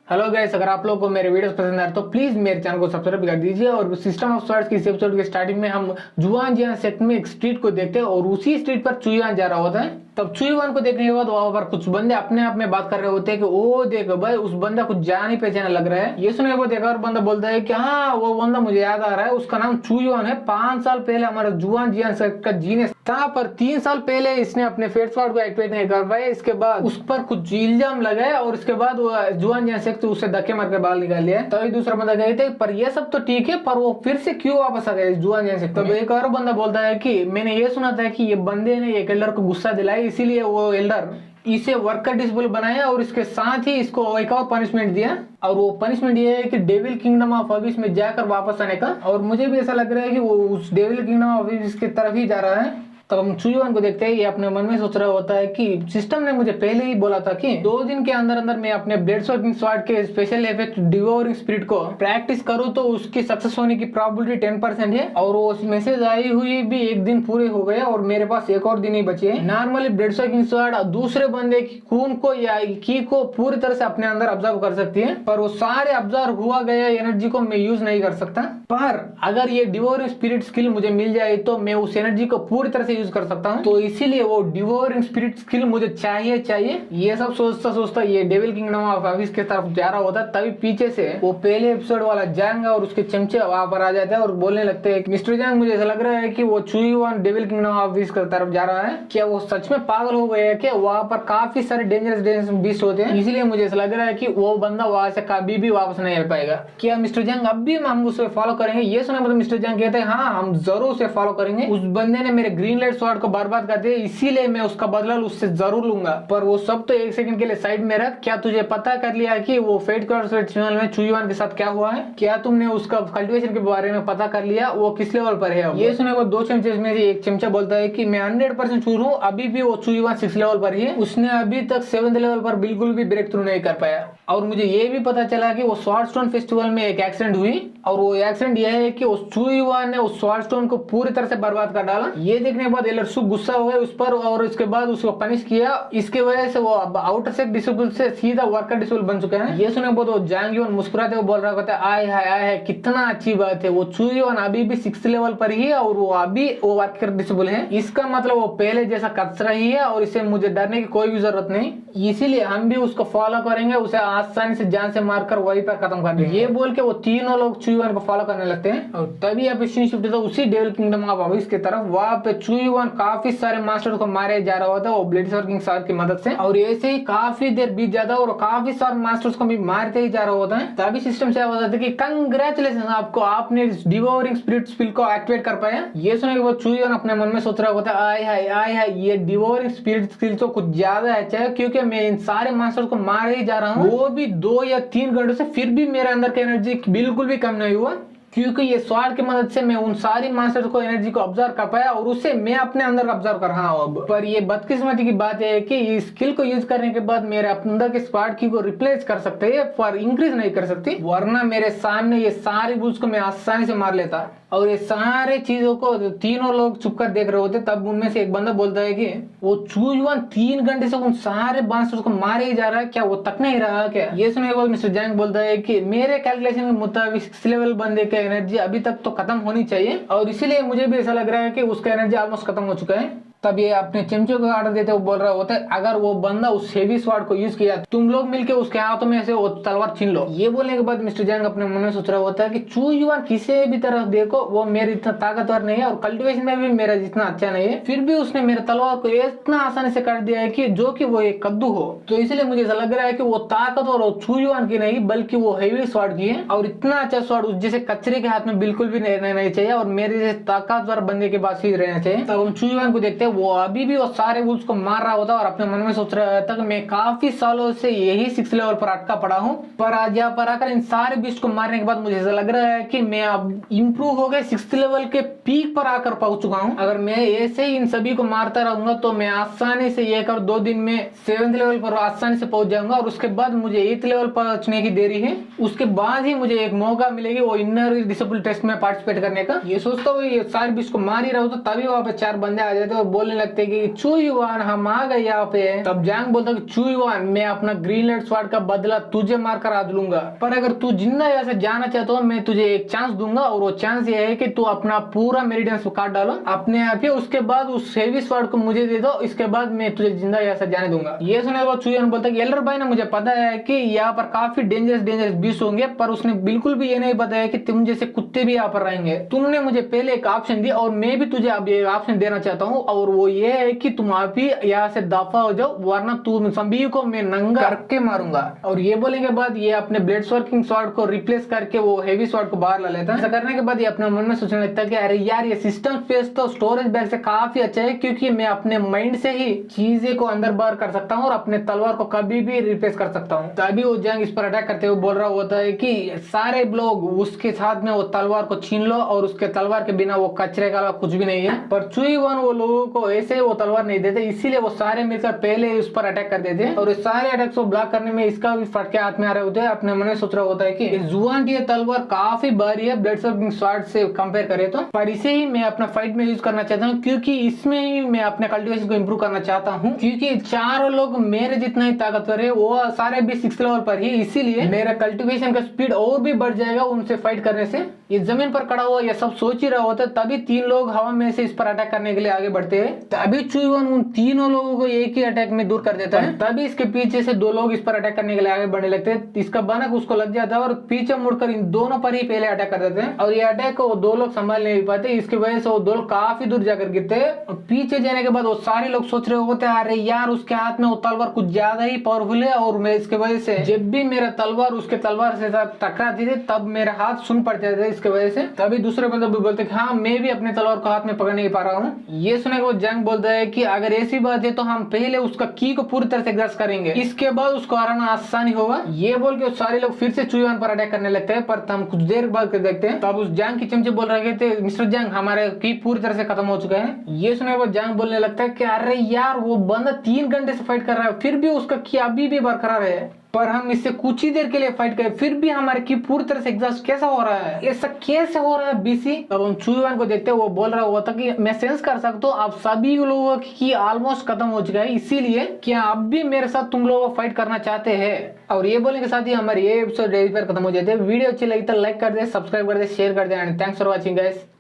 Hello guys, अगर आप लोगों को मेरे वीडियोस पसंद आए तो प्लीज मेरे चैनल को सब्सक्राइब कर दीजिए। और सिस्टम ऑफ सॉर्ट्स की इस एपिसोड के स्टार्टिंग में हम जुआन जियान सेक्ट में एक स्ट्रीट को देखते हैं और उसी स्ट्रीट पर चुयान जा रहा होता है। तब चुयान को देखने के बाद वहां पर कुछ बंदे अपने आप में बात कर रहे होते हैं कि ओ देखो भाई, उस बंदा कुछ जान ही पहचाना लग रहा है। ये सुने वो देखा और बंदा बोलता है कि हाँ वो बंदा मुझे याद आ रहा है, उसका नाम चुयान है। 5 साल पहले हमारा जुआन जियान सेक्ट का जीने था, पर 3 साल पहले इसने अपने फेट स्क्वाड को एक्टिवेट नहीं कर पाया। इसके बाद उस पर कुछ इल्जाम लगाए और इसके बाद वो जुआन जियान सेक्ट उससे धक्के मार के बाल निकाल लिया। तभी दूसरा बंदा कहते पर ये सब तो ठीक है, पर वो फिर से क्यों वापस आ गया इस जुआन जियान सेक्ट में। तब एक और बंदा बोलता है कि मैंने ये सुना था कि ये बंदे ने एक एल्डर को गुस्सा दिलाया, इसीलिए वो एल्डर इसे वर्कर डिसेबल बनाया और इसके साथ ही इसको एक और पनिशमेंट दिया। और वो पनिशमेंट ये है कि डेविल किंगडम ऑफ अबिस में जाकर वापस आने का। और मुझे भी ऐसा लग रहा है कि वो उस डेविल किंगडम ऑफ अबिस की तरफ ही जा रहा है। तब हम चुयान को देखते हैं, ये अपने मन में सोच रहा होता है कि सिस्टम ने मुझे पहले ही बोला था कि 2 दिन के अंदर अंदर मैं अपने ब्लेडस्वर्किंग स्वॉर्ड के स्पेशल इफेक्ट डिवोरिंग स्पिरिट को प्रैक्टिस करूं तो उसकी सक्सेस होने की प्रोबेबिलिटी 10% है। और वो मैसेज आई हुई भी 1 दिन पूरे हो गए और मेरे पास एक और दिन ही बचे हैं। नॉर्मली ब्लेडस्वर्किंग स्वॉर्ड दूसरे बंदे की खून को या की को पूरी तरह से अपने अंदर ऑब्जर्व कर सकती है, पर वो सारे ऑब्जर्व हुआ गया एनर्जी को मैं यूज नहीं कर सकता। पर अगर ये डिवोरिंग स्पिरिट स्किल मुझे मिल जाए तो मैं उस एनर्जी को पूरी तरह से यूज कर सकता हूँ। तो इसीलिए वो डिवोरिंग स्पिरिट स्किल मुझे चाहिए। ये सब सोचता सोचता ये डेविल किंगडम ऑफ अबिस की तरफ जा रहा होता है। तभी पीछे से वो पहले एपिसोड वाला जैंग और उसके चमचे वहां पर आ जाते हैं और बोलने लगते हैं मिस्टर जैंग, मुझे ऐसा लग रहा है कि वो चुयान डेविल किंगडम ऑफ अबिस की तरफ जा रहा है। क्या वो सच में पागल हो गए हैं? क्या वहां पर काफी सारे डेंजरस बीस्ट होते हैं, इसलिए मुझे ऐसा लग रहा है कि वो बंदा वहां से कभी भी वापस नहीं आ पाएगा। क्या मिस्टर जैंग अब भी हम उसे फॉलो करेंगे? ये सुना मतलब मिस्टर जैंग कहते हैं हाँ हम जरूर उसे फॉलो करेंगे। उस बंदे ने मेरे ग्रीन लाइट स्वॉर्ड को बर्बाद कर दिया, इसीलिए मैं उसका बदला उससे जरूर लूंगा। पर वो सब तो 1 सेकंड के लिए साइड में रख। क्या तुझे पता कर लिया कि वो फेट फेस्टिवल में चुयान के साथ क्या हुआ है? क्या तुमने उसका कल्टीवेशन के बारे में पता कर लिया? वो किस लेवल पर है? ये सुने वो 2 चमचे में से एक चमचा बोलता है कि मैं 100% श्योर हूँ अभी भी वो चुयान 6 लेवल पर ही है। उसने अभी तक 7th लेवल पर बिल्कुल भी ब्रेक थ्रू नहीं कर पाया। और मुझे ये भी पता चला कि वो स्वॉर्ड स्टोन फेस्टिवल में एक एक्सीडेंट हुई और वो एक्सीडेंट यह है कि उस चुयान ने उस स्वॉर्ड स्टोन को पूरी तरह से बर्बाद कर डाला। ये देखने के बाद एलर सुख गुस्सा हो गए उस पर और इसके बाद उसको पनिश किया। इसके वजह से वो अब आउटर सेक्ट डिसेबल से सीधा वर्कर डिसेबल बन चुका है। ये सुने बहुत वो जैंग यून मुस्कुराते हुए बोल रहा होता है आय हाय कितना अच्छी बात है, वो चुयान अभी भी 6th लेवल पर ही है और वो अभी वो वर्कर डिसेबल है। इसका मतलब वो पहले जैसा कच रही है और इसे मुझे डरने की कोई भी जरूरत नहीं, इसीलिए हम भी उसको फॉलो करेंगे, उसे आसानी से जान से मारकर वहीं पर खत्म कर देंगे। ये बोल के वो तीनों लोग चुयान को फॉलो करने लगते हैं। और तभी यहाँ पे सीन शिफ्ट होता है उसी डेविल किंगडम ऑफ अबिस की तरफ। वहां पे चुयान काफी सारे मास्टर को मारे जा रहा होता है वो ब्लेडस्वर्किंग स्वॉर्ड की मदद से। और ऐसे ही काफी देर बीत जाता है और काफी सारे मास्टर्स को भी मारते ही जा रहा होता है। तभी सिस्टम से आवाज आती है कि कंग्रेचुलेशन आपको, आपने डिवोरिंग स्पिरिट स्किल को एक्टिवेट कर पाया। ये सुने के बाद चुयान अपने मन में सोच रहा होता है आय हाय ये डिवोरिंग स्पिरिट स्किल तो कुछ ज्यादा अच्छा है, क्योंकि मैं इन सारे मास्टर्स को मार ही जा रहा हूँ, वो भी 2 या 3 घंटों से, फिर भी मेरे अंदर की एनर्जी बिल्कुल भी कम नहीं हुआ, क्योंकि ये स्वॉर्ड की मदद से मैं उन सारी मास्टर्स को एनर्जी को ऑब्जर्व कर पाया और उसे मैं अपने अंदर ऑब्जर्व कर रहा हूं अब। पर ये बदकिस्मती की बात है कि इस स्किल को यूज करने के बाद मेरे अंदर के स्वॉर्ड की को रिप्लेस कर सकते हैं पर इंक्रीज नहीं कर सकती, वरना मेरे सामने ये सारी बुल्स को मैं आसानी से मार लेता। और ये सारे चीजों को तीनों लोग चुप कर देख रहे होते। तब उनमें से एक बंदा बोलता है कि वो चुयान 3 घंटे से उन सारे मास्टर्स को मारे ही जा रहा है, क्या वो तक नहीं रहा क्या? ये सुनने के बाद मिस्टर जैंग बोलता है कि मेरे कैलकुलेशन के मुताबिक 6th लेवल बंदे का एनर्जी अभी तक तो खत्म होनी चाहिए और इसीलिए मुझे भी ऐसा लग रहा है कि उसका एनर्जी ऑलमोस्ट खत्म हो चुका है। तब ये अपने चमचे को ऑर्डर देते हुए बोल रहा होता है अगर वो बंदा उस हेवी स्वॉर्ड को यूज किया तुम लोग मिलके उसके हाथों में से वो तलवार छीन लो। ये बोलने के बाद मिस्टर जैंग अपने मन में सोच रहा होता है कि चुयान किसी भी तरफ देखो वो मेरे इतना ताकतवर नहीं है और कल्टीवेशन में भी मेरा जितना अच्छा नहीं है, फिर भी उसने मेरे तलवार को इतना आसानी से काट दिया है कि जो कि वो एक कद्दू हो। तो इसलिए मुझे ऐसा लग रहा है कि वो ताकतवर वो चुयान की नहीं बल्कि वो हेवी स्वॉर्ड की है। और इतना अच्छा स्वॉर्ड उस जैसे कचरे के हाथ में बिल्कुल भी नहीं चाहिए और मेरे जैसे ताकतवर बंदे के पास ही रहना चाहिए। तब हम चुयान को देखते हैं, वो अभी भी सारे वुल्स को मार रहा होता और अपने मन में सोच रहा था कि मैं काफी सालों से यही 6th लेवल पर अटका पड़ा हूँ, पर आज यहाँ पर आकर इन सारे बीस्ट को मारने के बाद मुझे ऐसा लग रहा है कि मैं अब इम्प्रूव हो गए 6th लेवल के पीक पर आकर पहुंच चुका हूँ। अगर मैं ऐसे ही इन सभी को मारता रहूंगा तो मैं आसानी से 1 और 2 दिन में 7th लेवल पर आसानी से पहुंच जाऊंगा और उसके बाद मुझे 8th लेवल पर पहुंचने की देरी है। उसके बाद ही मुझे एक मौका मिलेगी वो इनर डिसेबल टेस्ट में पार्टिसिपेट करने का। ये सोचता हुआ ये सारे बीस्ट को मार ही रहा हूँ तो तभी वहां पे 4 बंदे आ जाते और बोल बोलने लगते हैं कि चुईवान हम आ गए यहाँ पे। तब जैंग बोलता है कि चुईवान मैं अपना ग्रीनलैंड स्वॉर्ड का बदला तुझे मारकर आज लूंगा, पर अगर तू जिंदा यहाँ से जाना चाहता हो मैं तुझे एक चांस दूंगा, और वो चांस ये है कि तू अपना पूरा मेरिडियन काट डालो अपने आप ही, उसके बाद उस हेवी स्वॉर्ड को मुझे दे दो, इसके बाद मैं तुझे जिंदा यहाँ से जाने दूंगा। ये सुनने के बाद चुईवान बोलता है कि एल्डर भाई ने मुझे पता है कि यहाँ पर काफी डेंजरस बीस होंगे, पर उसने बिल्कुल भी ये नहीं बताया कि तुम जैसे कुत्ते भी यहाँ पर रहेंगे। तुमने मुझे पहले एक ऑप्शन दिया और मैं भी तुझे अब ये ऑप्शन देना चाहता हूँ, और वो ये है कि तुम आप ही यहाँ से दफा हो जाओ, वरना तुम सभी को मैं नंगा करके मारूंगा। और ये बोलने के बाद ये अपने ब्लेड वर्किंग स्वॉर्ड को रिप्लेस करके वो हेवी स्वॉर्ड को बाहर ला लेता है। ऐसा करने के बाद ये अपने मन में सोचने लगता है कि अरे यार ये सिस्टम स्पेस तो स्टोरेज बैग से काफी अच्छा है, क्योंकि मैं अपने माइंड से ही चीजें को अंदर बाहर कर सकता हूँ और अपने तलवार को कभी भी रिप्लेस कर सकता हूँ। तभी वो जंग इस पर अटैक करते हुए बोल रहा होता है कि सारे लोग उसके साथ में वो तलवार को छीन लो, और उसके तलवार के बिना वो कचरे का कुछ भी नहीं है। पर चुईवान वो लोगों को ऐसे वो तलवार नहीं देते, इसीलिए वो सारे मिलकर पहले उस पर अटैक कर देते हैं, और इस सारे अटैक को ब्लॉक करने में इसका भी फटके हाथ में आ रहे होते हैं। अपने मन में सोच रहा होता है कि जुआन की तलवार काफी भारी है ब्लेड वर्किंग स्वॉर्ड से कंपेयर करे तो, पर इसे ही मैं अपना फाइट में यूज करना चाहता हूँ, क्योंकि इसमें ही मैं अपने कल्टिवेशन को इम्प्रूव करना चाहता हूँ, क्योंकि चारों लोग मेरे जितना ही ताकतवर है, वो सारे भी 6 लेवल पर ही, इसीलिए मेरा कल्टिवेशन का स्पीड और भी बढ़ जाएगा उनसे फाइट करने से। ये जमीन पर खड़ा हुआ ये सब सोच ही रहा होता है, तभी 3 लोग हवा में से इस पर अटैक करने के लिए आगे बढ़ते हैं। तभी चुईवान उन तीनों लोगों को एक ही अटैक में दूर कर देता है। तभी इसके पीछे से 2 लोग इस पर अटैक करने के लिए आगे बढ़ने लगते हैं। इसका बनक उसको लग जाता है और पीछे मुड़कर इन दोनों पर ही पहले अटैक कर देते हैं, और ये अटैक को वो 2 लोग संभाल नहीं पाते, इसकी वजह से वो 2 लोग काफी दूर जाकर गिरते हैं। और पीछे जाने के बाद वो सारे लोग सोच रहे होते हैं अरे यार उसके हाथ में वो तलवार कुछ ज्यादा ही पावरफुल है, और मैं इसके वजह से जब भी मेरा तलवार उसके तलवार से टकराती थी तब मेरा हाथ सुन पड़ जाते थे इसके वजह से। तभी दूसरे बंदे भी बोलते हाँ मैं भी अपने तलवार को हाथ में पकड़ नहीं पा रहा हूँ। ये सुने को जंग बोलता है कि अगर ऐसी बात है तो हम पहले उसका की को पूरी तरह से एग्जॉस्ट करेंगे, इसके बाद उसको हराना आसानी होगा। ये बोल के सारे लोग फिर से चुईवान पर अटैक करने लगते हैं, पर हम कुछ देर बाद कर देखते हैं तब उस जंग की चमचे बोल रहे थे मिस्टर जंग हमारे की पूरी तरह से खत्म हो चुका है। ये सुने को जंग बोलने लगता है कि अरे यार वो बंदा 3 घंटे से फाइट कर रहा है, फिर भी उसका की अभी भी बरकरार है, पर हम इससे कुछ ही देर के लिए फाइट करें फिर भी हमारे की पूरी तरह से एग्जॉस्ट कैसा हो रहा है, ऐसा कैसे हो रहा है बीसी। तब हम चुईवान को देखते हैं, वो बोल रहा हुआ था कि मैं सेंस कर सकता हूँ आप सभी लोगों की ऑलमोस्ट खत्म हो चुका है, इसीलिए क्या अब भी मेरे साथ तुम लोग फाइट करना चाहते हैं। और ये बोलने के साथ ही हमारे ये एपिसोड पर खत्म हो जाते हैं। वीडियो अच्छी लगी तो लाइक कर दे, सब्सक्राइब कर दे, शेयर कर दे, and thanks for watching guys.